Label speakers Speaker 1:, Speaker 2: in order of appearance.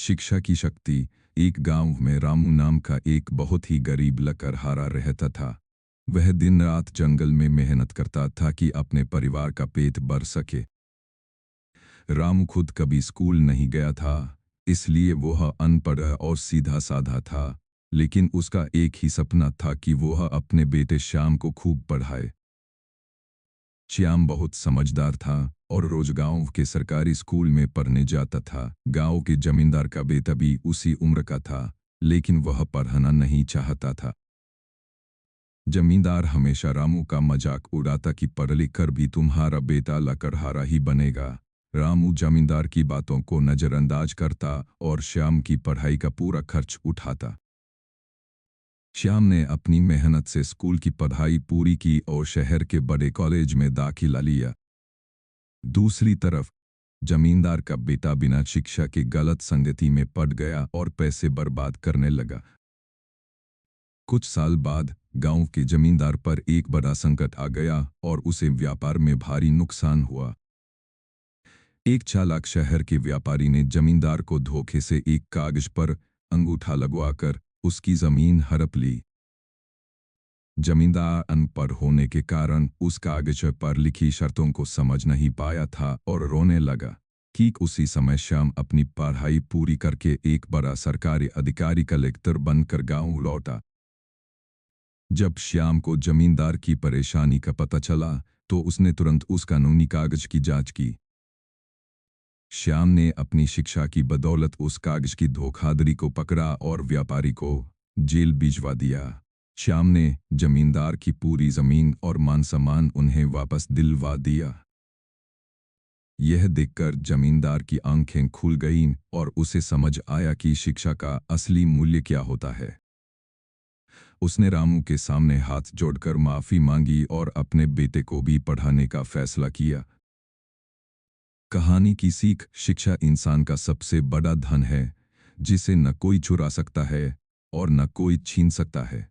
Speaker 1: शिक्षा की शक्ति। एक गांव में रामू नाम का एक बहुत ही गरीब लकड़हारा रहता था। वह दिन रात जंगल में मेहनत करता था कि अपने परिवार का पेट भर सके। रामू खुद कभी स्कूल नहीं गया था, इसलिए वह अनपढ़ और सीधा साधा था। लेकिन उसका एक ही सपना था कि वह अपने बेटे श्याम को खूब पढ़ाए। श्याम बहुत समझदार था और रोज गांव के सरकारी स्कूल में पढ़ने जाता था। गांव के जमींदार का बेटा भी उसी उम्र का था, लेकिन वह पढ़ना नहीं चाहता था। जमींदार हमेशा रामू का मजाक उड़ाता कि पढ़ लिख कर भी तुम्हारा बेटा लकड़हारा ही बनेगा। रामू जमींदार की बातों को नजरअंदाज करता और श्याम की पढ़ाई का पूरा खर्च उठाता। श्याम ने अपनी मेहनत से स्कूल की पढ़ाई पूरी की और शहर के बड़े कॉलेज में दाखिला लिया। दूसरी तरफ जमींदार का बेटा बिना शिक्षा की गलत संगति में पड़ गया और पैसे बर्बाद करने लगा। कुछ साल बाद गांव के जमींदार पर एक बड़ा संकट आ गया और उसे व्यापार में भारी नुकसान हुआ। एक चालाक शहर के व्यापारी ने जमींदार को धोखे से एक कागज पर अंगूठा लगवाकर उसकी जमीन हड़प ली। जमींदार अनपढ़ होने के कारण उस कागज पर लिखी शर्तों को समझ नहीं पाया था और रोने लगा। ठीक उसी समय श्याम अपनी पढ़ाई पूरी करके एक बड़ा सरकारी अधिकारी कलेक्टर बनकर गांव लौटा। जब श्याम को जमींदार की परेशानी का पता चला तो उसने तुरंत उस कानूनी कागज की जांच की। श्याम ने अपनी शिक्षा की बदौलत उस कागज की धोखाधड़ी को पकड़ा और व्यापारी को जेल भिजवा दिया। श्याम ने जमींदार की पूरी जमीन और मान सम्मान उन्हें वापस दिलवा दिया। यह देखकर जमींदार की आंखें खुल गईं और उसे समझ आया कि शिक्षा का असली मूल्य क्या होता है। उसने रामू के सामने हाथ जोड़कर माफी मांगी और अपने बेटे को भी पढ़ाने का फैसला किया। कहानी की सीख। शिक्षा इंसान का सबसे बड़ा धन है, जिसे न कोई चुरा सकता है और न कोई छीन सकता है।